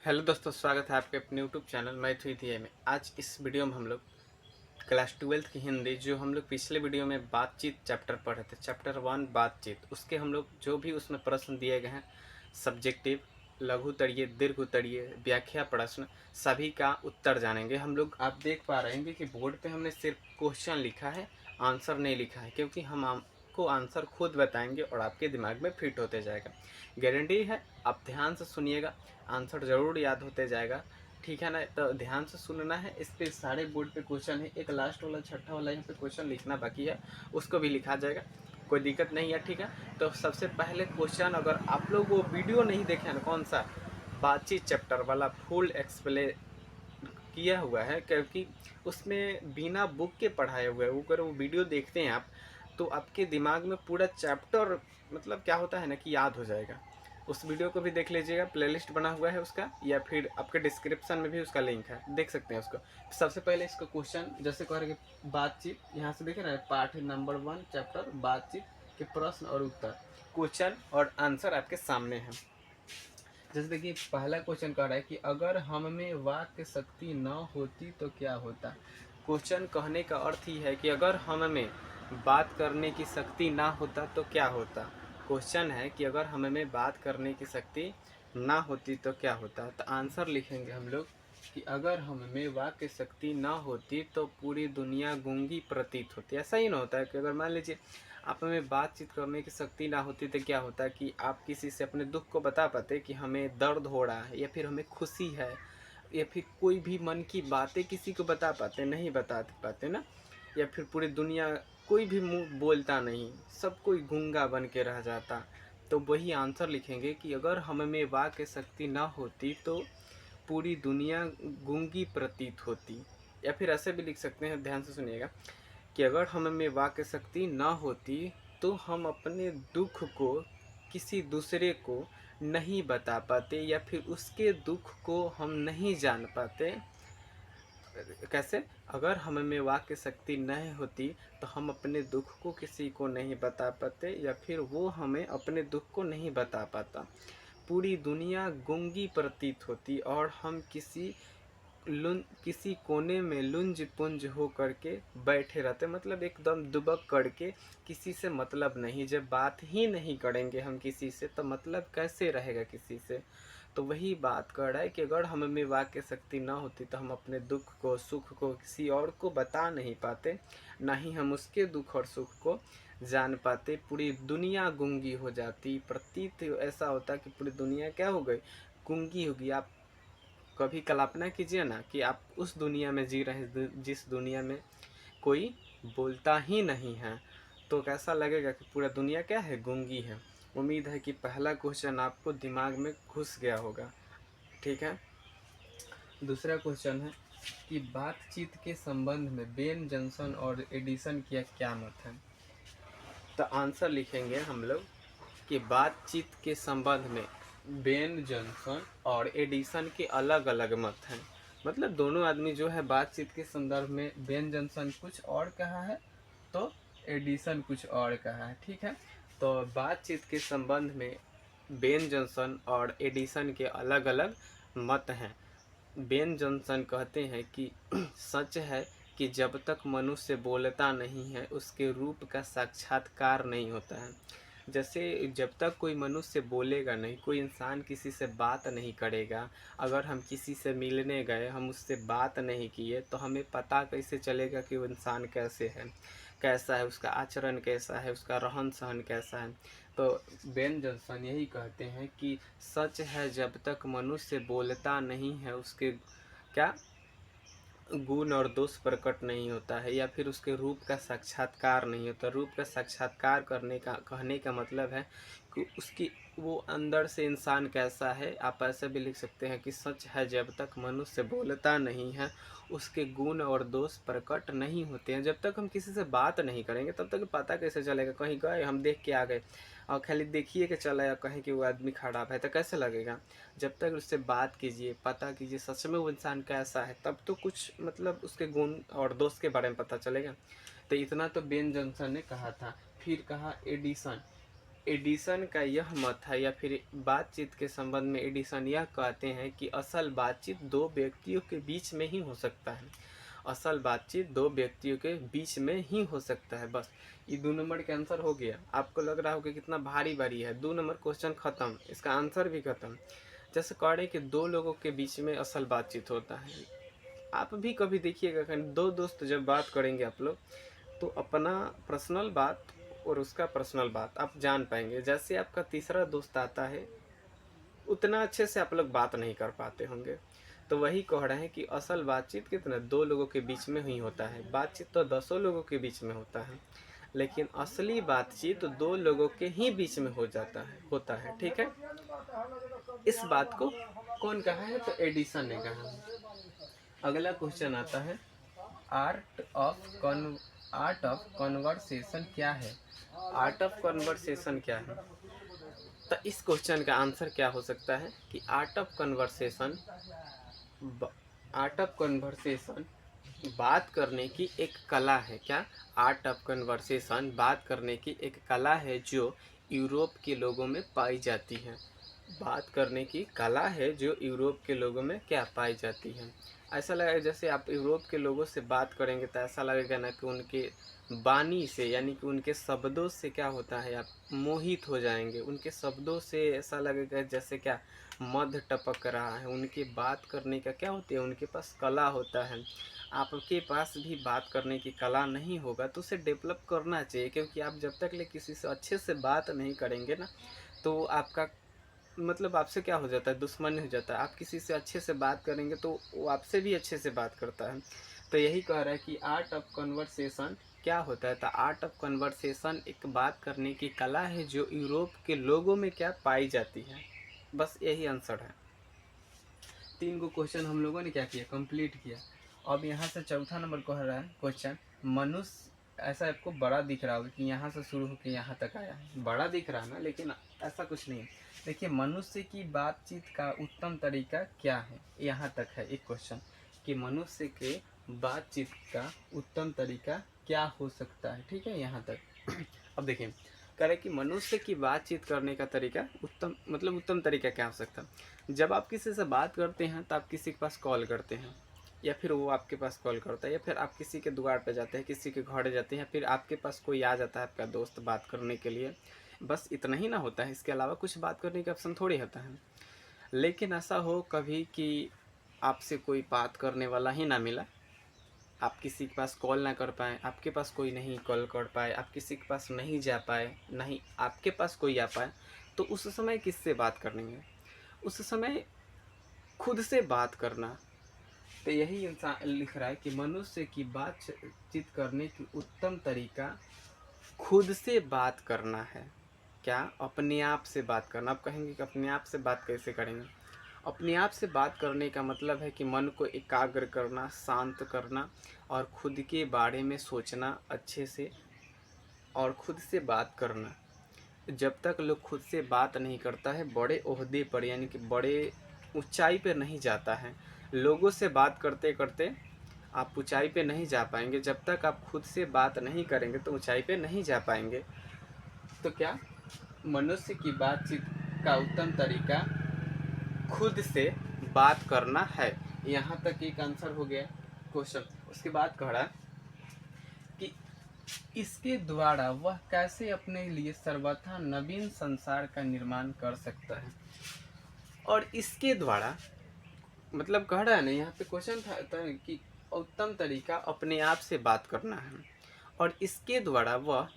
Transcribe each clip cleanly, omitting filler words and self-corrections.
Hello दोस्तों, स्वागत है आपके अपने यूट्यूब चैनल मैथ विद में। आज इस वीडियो में हम लोग क्लास 12th की हिंदी, जो हम लोग पिछले वीडियो में बातचीत चैप्टर पढ़े थे, चैप्टर 1 बातचीत, उसके हम लोग जो भी उसमें प्रश्न दिए गए हैं, सब्जेक्टिव, लघु तड़िए, दीर्घ तड़िए, व्याख्या प्रश्न, सभी का उत्तर जानेंगे हम लोग। आप देख पा रहे हैं कि बोर्ड पे हमने सिर्फ क्वेश्चन लिखा है, आंसर नहीं लिखा है, क्योंकि हम आपको आंसर खुद बताएंगे और आपके दिमाग में फिट होते जाएगा। गारंटी है, आप ध्यान से सुनिएगा, आंसर ज़रूर याद होते जाएगा। ठीक है ना? तो ध्यान से सुनना है। इस पे सारे बोर्ड पे क्वेश्चन है। एक लास्ट वाला छठा वाला यहाँ पे क्वेश्चन लिखना बाकी है, उसको भी लिखा जाएगा, कोई दिक्कत नहीं है। ठीक है, तो सबसे पहले क्वेश्चन, अगर आप लोग वो वीडियो नहीं देखे ना, कौन सा बातचीत चैप्टर वाला फुल एक्सप्लेन किया हुआ है, क्योंकि उसमें बिना बुक के पढ़ाया हुआ है। वो अगर वो वीडियो देखते हैं आप, तो आपके दिमाग में पूरा चैप्टर, मतलब क्या होता है ना, कि याद हो जाएगा। उस वीडियो को भी देख लीजिएगा, प्लेलिस्ट बना हुआ है उसका, या फिर आपके डिस्क्रिप्शन में भी उसका लिंक है, देख सकते हैं उसको। सबसे पहले इसका क्वेश्चन जैसे कह रहे कि बातचीत, यहाँ से देखे ना, पाठ नंबर 1 चैप्टर बातचीत के प्रश्न और उत्तर, क्वेश्चन और आंसर आपके सामने है। जैसे देखिए, पहला क्वेश्चन कह रहा है कि अगर हम में वाक्य शक्ति न होती तो क्या होता। क्वेश्चन कहने का अर्थ ही है कि अगर हम में बात करने की शक्ति ना होता तो क्या होता। क्वेश्चन है कि अगर हम में बात करने की शक्ति ना होती तो क्या होता। तो आंसर लिखेंगे हम लोग कि अगर हम में वाक्य शक्ति ना होती तो पूरी दुनिया गूंगी प्रतीत होती। ऐसा ही ना होता है कि अगर मान लीजिए आप में बातचीत करने की शक्ति ना होती तो क्या होता कि आप किसी से अपने दुख को बता पाते कि हमें दर्द हो रहा है, या फिर हमें खुशी है, या फिर कोई भी मन की बातें किसी को बता पाते, नहीं बता पाते ना। या फिर पूरी दुनिया, कोई भी मुंह बोलता नहीं, सब कोई गूंगा बन के रह जाता। तो वही आंसर लिखेंगे कि अगर हम में वाक्य शक्ति ना होती तो पूरी दुनिया गूंगी प्रतीत होती। या फिर ऐसे भी लिख सकते हैं, ध्यान से सुनिएगा, कि अगर हम में वाक्य शक्ति ना होती तो हम अपने दुख को किसी दूसरे को नहीं बता पाते, या फिर उसके दुख को हम नहीं जान पाते। कैसे? अगर हम में वाक्य शक्ति नहीं होती तो हम अपने दुख को किसी को नहीं बता पाते, या फिर वो हमें अपने दुख को नहीं बता पाता। पूरी दुनिया गूंगी प्रतीत होती और हम किसी कोने में लुंज पुंज हो करके बैठे रहते, मतलब एकदम दुबक करके, किसी से मतलब नहीं। जब बात ही नहीं करेंगे हम किसी से, तो मतलब कैसे रहेगा किसी से। तो वही बात कर रहा है कि अगर हम में वाक्य शक्ति ना होती तो हम अपने दुख को, सुख को किसी और को बता नहीं पाते, ना ही हम उसके दुख और सुख को जान पाते। पूरी दुनिया गूंगी हो जाती, प्रतीत ऐसा होता कि पूरी दुनिया क्या हो गई, गूंगी होगी। आप कभी कल्पना कीजिए ना कि आप उस दुनिया में जी रहे हैं जिस दुनिया में कोई बोलता ही नहीं है, तो कैसा लगेगा कि पूरा दुनिया क्या है, गूंगी है। उम्मीद है कि पहला क्वेश्चन आपको दिमाग में घुस गया होगा। ठीक है, दूसरा क्वेश्चन है कि बातचीत के संबंध में बेन जॉनसन और एडिसन का क्या मत है। तो आंसर लिखेंगे हम लोग कि बातचीत के संबंध में बेन जॉनसन और एडिसन के अलग अलग मत हैं। मतलब दोनों आदमी जो है बातचीत के संदर्भ में, बेन जॉनसन कुछ और कहा है तो एडिसन कुछ और कहा है। ठीक है, तो बातचीत के संबंध में बेन जॉनसन और एडिसन के अलग अलग मत हैं। बेन जॉनसन कहते हैं कि सच है कि जब तक मनुष्य बोलता नहीं है उसके रूप का साक्षात्कार नहीं होता है। जैसे जब तक कोई मनुष्य बोलेगा नहीं, कोई इंसान किसी से बात नहीं करेगा, अगर हम किसी से मिलने गए, हम उससे बात नहीं किए, तो हमें पता कैसे चलेगा कि वो इंसान कैसे है, कैसा है, उसका आचरण कैसा है, उसका रहन सहन कैसा है। तो बेन जॉनसन यही कहते हैं कि सच है, जब तक मनुष्य बोलता नहीं है उसके क्या गुण और दोष प्रकट नहीं होता है, या फिर उसके रूप का साक्षात्कार नहीं होता। रूप का साक्षात्कार करने का, कहने का मतलब है कि उसकी वो अंदर से इंसान कैसा है। आप ऐसे भी लिख सकते हैं कि सच है, जब तक मनुष्य बोलता नहीं है उसके गुण और दोष प्रकट नहीं होते हैं। जब तक हम किसी से बात नहीं करेंगे तब तक पता कैसे चलेगा। कहीं गए, हम देख के आ गए और खाली देखिए कि चला, या कहें कि वो आदमी खराब है, तो कैसे लगेगा। जब तक उससे बात कीजिए, पता कीजिए सच में वो इंसान कैसा है, तब तो कुछ मतलब उसके गुण और दोष के बारे में पता चलेगा। तो इतना तो बेन जॉनसन ने कहा था। फिर कहा एडिसन, एडिसन का यह मत है, या फिर बातचीत के संबंध में एडिसन यह कहते हैं कि असल बातचीत दो व्यक्तियों के बीच में ही हो सकता है। असल बातचीत दो व्यक्तियों के बीच में ही हो सकता है। बस ये 2 नंबर का आंसर हो गया। आपको लग रहा होगा कितना भारी भारी है। 2 नंबर क्वेश्चन खत्म, इसका आंसर भी खत्म। जैसे कह रहे कि दो लोगों के बीच में असल बातचीत होता है। आप भी कभी देखिएगा, कहीं दो दोस्त जब बात करेंगे आप लोग, तो अपना पर्सनल बात और उसका पर्सनल बात आप जान पाएंगे। जैसे आपका तीसरा दोस्त आता है, उतना अच्छे से आप लोग बात नहीं कर पाते होंगे। तो वही कह रहे हैं कि असल बातचीत कितना दो लोगों के बीच में ही होता है। बातचीत तो 10 लोगों के बीच में होता है, लेकिन असली बातचीत तो 2 लोगों के ही बीच में होता है। ठीक है, इस बात को कौन कहा है? तो एडिसन ने कहा है। अगला क्वेश्चन आता है, आर्ट ऑफ कन्वर्सेशन क्या है? आर्ट ऑफ कन्वर्सेशन क्या है? तो इस क्वेश्चन का आंसर क्या हो सकता है कि आर्ट ऑफ कन्वर्सेशन बात करने की एक कला है। क्या? आर्ट ऑफ कन्वर्सेशन बात करने की एक कला है जो यूरोप के लोगों में पाई जाती है। बात करने की कला है जो यूरोप के लोगों में क्या पाई जाती है। ऐसा लगेगा जैसे आप यूरोप के लोगों से बात करेंगे तो ऐसा लगेगा ना कि उनके वाणी से, यानी कि उनके शब्दों से क्या होता है, आप मोहित हो जाएंगे। उनके शब्दों से ऐसा लगेगा जैसे क्या मध टपक रहा है। उनके बात करने का क्या होती है, उनके पास कला होता है। आपके पास भी बात करने की कला नहीं होगा तो उसे डेवलप करना चाहिए, क्योंकि आप जब तक ले किसी से अच्छे से बात नहीं करेंगे ना, तो आपका मतलब आपसे क्या हो जाता है, दुश्मनी हो जाता है। आप किसी से अच्छे से बात करेंगे तो वो आपसे भी अच्छे से बात करता है। तो यही कह रहा है कि आर्ट ऑफ कन्वर्सेशन क्या होता है। तो आर्ट ऑफ कन्वर्सेशन एक बात करने की कला है जो यूरोप के लोगों में क्या पाई जाती है। बस यही आंसर है। 3 गो क्वेश्चन हम लोगों ने क्या किया, कंप्लीट किया। अब यहाँ से चौथा नंबर कह रहा है क्वेश्चन, मनुष्य, ऐसा आपको बड़ा दिख रहा होगा कि यहाँ से शुरू होकर यहाँ तक आया है, बड़ा दिख रहा है ना, लेकिन ऐसा कुछ नहीं है। देखिए, मनुष्य की बातचीत का उत्तम तरीका क्या है, यहाँ तक है एक क्वेश्चन कि मनुष्य के बातचीत का उत्तम तरीका क्या हो सकता है। ठीक है, यहाँ तक। अब देखिए, कह रहे कि मनुष्य की बातचीत करने का तरीका उत्तम तरीका क्या हो सकता है। जब आप किसी से बात करते हैं तो आप किसी के पास कॉल करते हैं, या फिर वो आपके पास कॉल करता है, या फिर आप किसी के द्वार पे जाते हैं, किसी के घर जाते हैं, या फिर आपके पास कोई आ जाता है आपका दोस्त बात करने के लिए। बस इतना ही ना होता है, इसके अलावा कुछ बात करने का ऑप्शन थोड़ी होता है। लेकिन ऐसा हो कभी कि आपसे कोई बात करने वाला ही ना मिला, आप किसी के पास कॉल ना कर पाएँ, आपके पास कोई नहीं कॉल कर पाए, आप किसी के पास नहीं जा पाए, नहीं आपके पास कोई आ पाए, तो उस समय किससे बात करेंगे? उस समय खुद से बात करना। तो यही इंसान लिख रहा है कि मनुष्य की बातचीत करने की उत्तम तरीका खुद से बात करना है। क्या? अपने आप से बात करना। आप कहेंगे कि अपने आप से बात कैसे करेंगे? अपने आप से बात करने का मतलब है कि मन को एकाग्र करना, शांत करना, और खुद के बारे में सोचना अच्छे से, और खुद से बात करना। जब तक लोग खुद से बात नहीं करता है, बड़े ओहदे पर, यानी कि बड़े ऊंचाई पर नहीं जाता है। लोगों से बात करते करते आप ऊंचाई पे नहीं जा पाएंगे। जब तक आप खुद से बात नहीं करेंगे तो ऊंचाई पे नहीं जा पाएंगे। तो क्या? मनुष्य की बातचीत का उत्तम तरीका खुद से बात करना है। यहाँ तक एक आंसर हो गया क्वेश्चन। उसके बाद कह रहा कि इसके द्वारा वह कैसे अपने लिए सर्वथा नवीन संसार का निर्माण कर सकता है। और इसके द्वारा मतलब कह रहा है ना, यहाँ पे क्वेश्चन था कि उत्तम तरीका अपने आप से बात करना है, और इसके द्वारा वह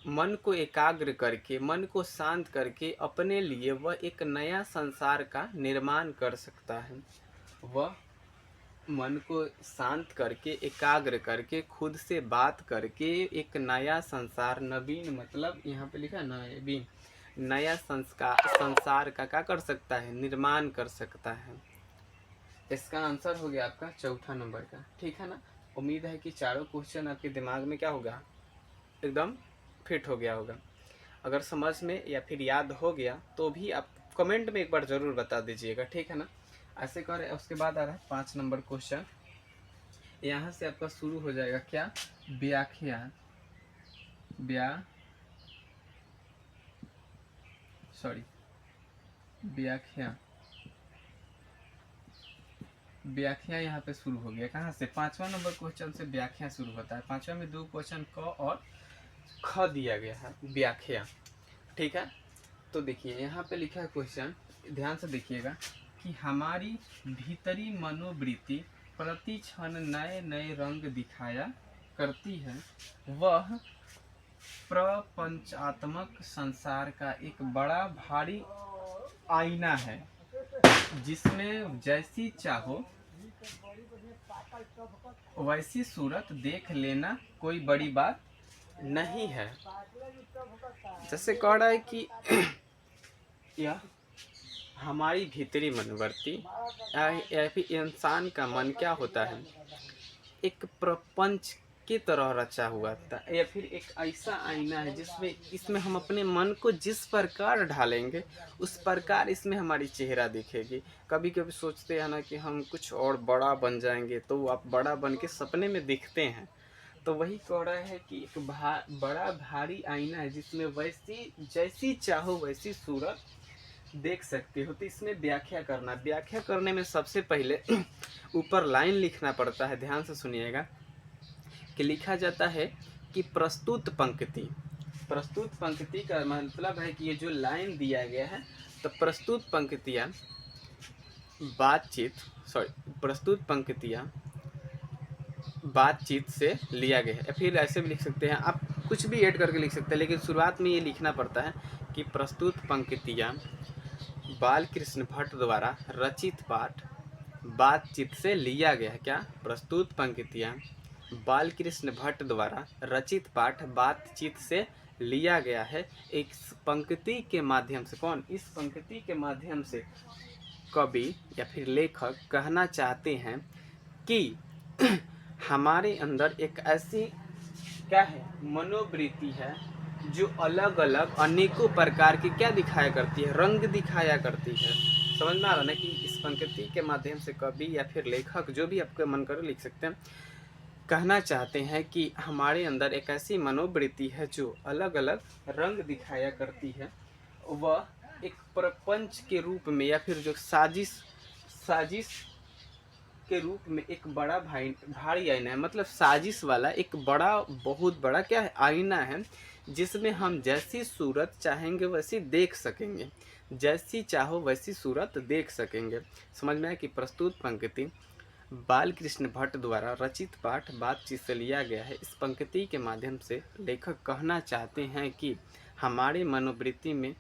मन को एकाग्र करके, मन को शांत करके अपने लिए वह एक नया संसार का निर्माण कर सकता है। वह मन को शांत करके, एकाग्र करके, खुद से बात करके एक नया संसार, नवीन मतलब यहाँ पे लिखा है नवीन, नया संसार का क्या कर सकता है, निर्माण कर सकता है। इसका आंसर हो गया आपका चौथा नंबर का। ठीक है ना। उम्मीद है कि चारों क्वेश्चन आपके दिमाग में क्या होगा, एकदम फिट हो गया होगा। अगर समझ में या फिर याद हो गया तो भी आप कमेंट में एक बार ज़रूर बता दीजिएगा। ठीक है ना। ऐसे करें। उसके बाद आ रहा है 5 नंबर क्वेश्चन। यहाँ से आपका शुरू हो जाएगा क्या, व्याख्या सॉरी व्याख्या व्याख्या यहाँ पे शुरू हो गया। कहाँ से? 5वां नंबर क्वेश्चन से व्याख्या शुरू होता है। 5वां में 2 क्वेश्चन क और ख दिया गया है, व्याख्या। ठीक है, तो देखिए यहाँ पे लिखा है क्वेश्चन, ध्यान से देखिएगा कि हमारी भीतरी मनोवृत्ति प्रति क्षण नए नए रंग दिखाया करती है। वह प्रपंचात्मक संसार का एक बड़ा भारी आईना है जिसमें जैसी चाहो वैसी सूरत देख लेना कोई बड़ी बात नहीं है। जैसे कह रहा है कि यह हमारी भीतरी मनोवृत्ति या फिर इंसान का मन क्या होता है, एक प्रपंच की तरह रचा हुआ था, या फिर एक ऐसा आईना है जिसमें इसमें हम अपने मन को जिस प्रकार ढालेंगे उस प्रकार इसमें हमारी चेहरा दिखेगी। कभी कभी सोचते हैं ना कि हम कुछ और बड़ा बन जाएंगे, तो आप बड़ा बन के सपने में दिखते हैं। तो वही कह रहा है कि एक बड़ा भारी आईना है जिसमें वैसी जैसी चाहो वैसी सूरत देख सकते हो। तो इसमें व्याख्या करना, व्याख्या करने में सबसे पहले ऊपर लाइन लिखना पड़ता है। ध्यान से सुनिएगा कि लिखा जाता है कि प्रस्तुत पंक्ति। प्रस्तुत पंक्ति का मतलब है कि ये जो लाइन दिया गया है, तो प्रस्तुत पंक्तियाँ प्रस्तुत पंक्तियाँ बातचीत से लिया गया है। फिर ऐसे भी लिख सकते हैं, आप कुछ भी ऐड करके लिख सकते हैं, लेकिन शुरुआत में ये लिखना पड़ता है कि प्रस्तुत पंक्तियाँ बालकृष्ण भट्ट द्वारा रचित पाठ बातचीत से लिया गया है। क्या? प्रस्तुत पंक्तियाँ बालकृष्ण भट्ट द्वारा रचित पाठ बातचीत से लिया गया है। एक पंक्ति के माध्यम से, कौन? इस पंक्ति के माध्यम से कवि या फिर लेखक कहना चाहते हैं कि हमारे अंदर एक ऐसी क्या है, मनोवृत्ति है जो अलग अलग अनेकों प्रकार की क्या दिखाया करती है, रंग दिखाया करती है। समझ में आ रहा ना कि इस पंक्ति के माध्यम से कवि या फिर लेखक, जो भी आपका मन करे लिख सकते हैं, कहना चाहते हैं कि हमारे अंदर एक ऐसी मनोवृत्ति है जो अलग अलग रंग दिखाया करती है। वह एक प्रपंच के रूप में या फिर जो साजिश के रूप में एक बड़ा भारी आईना है। मतलब साजिश वाला एक बड़ा, बहुत बड़ा क्या है, आईना है जिसमें हम जैसी सूरत चाहेंगे वैसी देख सकेंगे, जैसी चाहो वैसी सूरत देख सकेंगे। समझ में आया कि प्रस्तुत पंक्ति बालकृष्ण भट्ट द्वारा रचित पाठ बातचीत से लिया गया है। इस पंक्ति के माध्यम से लेखक कहना चाहते हैं कि हमारे मनोवृत्ति में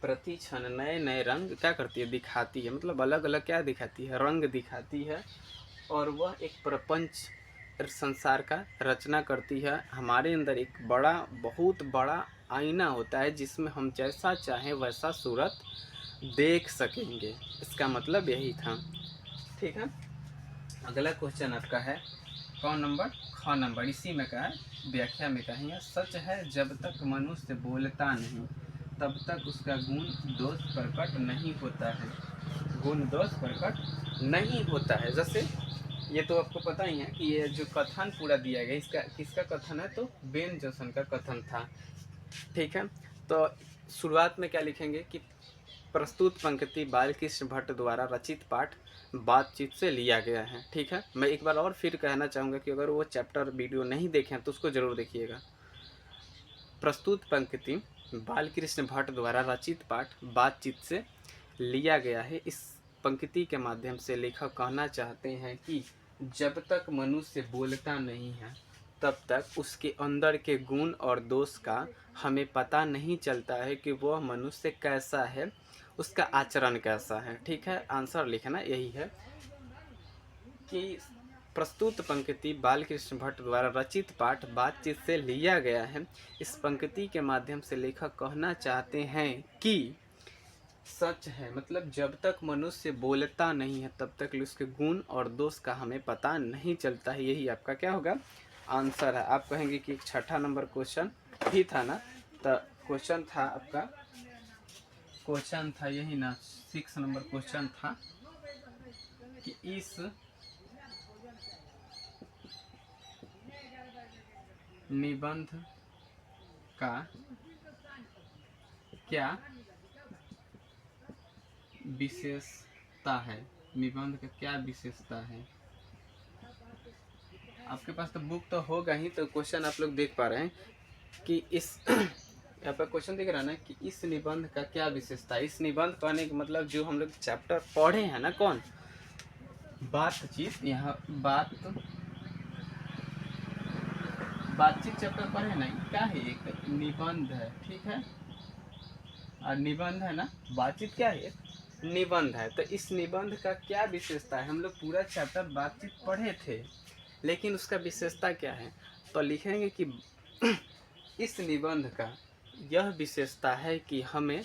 प्रति क्षण नए नए रंग क्या करती है, दिखाती है। मतलब अलग अलग क्या दिखाती है, रंग दिखाती है। और वह एक प्रपंच संसार का रचना करती है। हमारे अंदर एक बड़ा, बहुत बड़ा आईना होता है जिसमें हम जैसा चाहें वैसा सूरत देख सकेंगे। इसका मतलब यही था। ठीक है, अगला क्वेश्चन आपका है कौन नंबर? ख नंबर। इसी में का है, व्याख्या में कहेंगे, सच है जब तक मनुष्य बोलता नहीं तब तक उसका गुण दोष प्रकट नहीं होता है। गुण दोष प्रकट नहीं होता है। जैसे ये तो आपको पता ही है कि ये जो कथन पूरा दिया गया, इसका किसका कथन है? तो बेन जोंसन का कथन था। ठीक है, तो शुरुआत में क्या लिखेंगे कि प्रस्तुत पंक्ति बालकृष्ण भट्ट द्वारा रचित पाठ बातचीत से लिया गया है। ठीक है, मैं एक बार और फिर कहना चाहूँगा कि अगर वो चैप्टर वीडियो नहीं देखें तो उसको जरूर देखिएगा। प्रस्तुत पंक्ति बालकृष्ण भट्ट द्वारा रचित पाठ बातचीत से लिया गया है। इस पंक्ति के माध्यम से लेखक कहना चाहते हैं कि जब तक मनुष्य बोलता नहीं है तब तक उसके अंदर के गुण और दोष का हमें पता नहीं चलता है कि वह मनुष्य कैसा है, उसका आचरण कैसा है। ठीक है, आंसर लिखना यही है कि प्रस्तुत पंक्ति बालकृष्ण भट्ट द्वारा रचित पाठ बातचीत से लिया गया है। इस पंक्ति के माध्यम से लेखक कहना चाहते हैं कि सच है, मतलब जब तक मनुष्य बोलता नहीं है तब तक उसके गुण और दोष का हमें पता नहीं चलता है। यही आपका क्या होगा, आंसर है। आप कहेंगे कि 6ठा नंबर क्वेश्चन भी था ना, तो क्वेश्चन था आपका, क्वेश्चन था यही ना, 6 नंबर क्वेश्चन था कि इस निबंध का क्या विशेषता है, निबंध का क्या विशेषता है। आपके पास तो बुक तो होगा ही, तो क्वेश्चन आप लोग देख पा रहे हैं कि इस यहाँ पर क्वेश्चन दिख रहा है ना कि इस निबंध का क्या विशेषता है। इस निबंध कहने का मतलब जो हम लोग चैप्टर पढ़े हैं ना, कौन, बातचीत, यहाँ बातचीत चैप्टर पढ़े ना, क्या है, एक निबंध है, ठीक है, और निबंध है ना, बातचीत क्या है, निबंध है। तो इस निबंध का क्या विशेषता है, हम लोग पूरा चैप्टर बातचीत पढ़े थे, लेकिन उसका विशेषता क्या है, तो लिखेंगे कि इस निबंध का यह विशेषता है कि हमें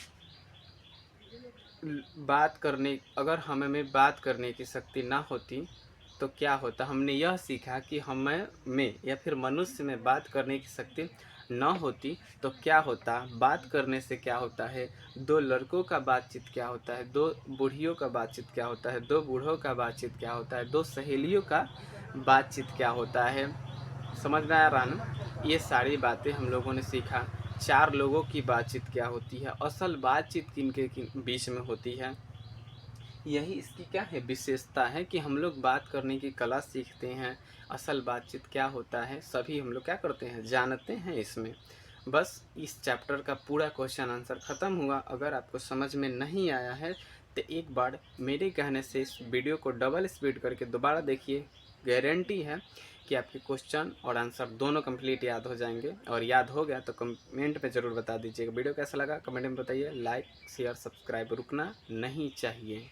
बात करने, अगर हमें बात करने की शक्ति ना होती तो क्या होता। हमने यह सीखा कि हमें में या फिर मनुष्य में बात करने की शक्ति न होती तो क्या होता। बात करने से क्या होता है, दो लड़कों का बातचीत क्या होता है, दो बूढ़ियों का बातचीत क्या होता है, दो बूढ़ों का बातचीत क्या होता है, दो सहेलियों का बातचीत क्या होता है। समझ में आ रहा ना, ये सारी बातें हम लोगों ने सीखा। चार लोगों की बातचीत क्या होती है, असल बातचीत किनके बीच में होती है, यही इसकी क्या है, विशेषता है कि हम लोग बात करने की कला सीखते हैं। असल बातचीत क्या होता है सभी हम लोग क्या करते हैं, जानते हैं इसमें। बस इस चैप्टर का पूरा क्वेश्चन आंसर ख़त्म हुआ। अगर आपको समझ में नहीं आया है तो एक बार मेरे कहने से इस वीडियो को डबल स्पीड करके दोबारा देखिए, गारंटी है कि आपके क्वेश्चन और आंसर दोनों कंप्लीट याद हो जाएंगे। और याद हो गया तो कमेंट में ज़रूर बता दीजिएगा। वीडियो कैसा लगा कमेंट में बताइए। लाइक शेयर सब्सक्राइब रुकना नहीं चाहिए।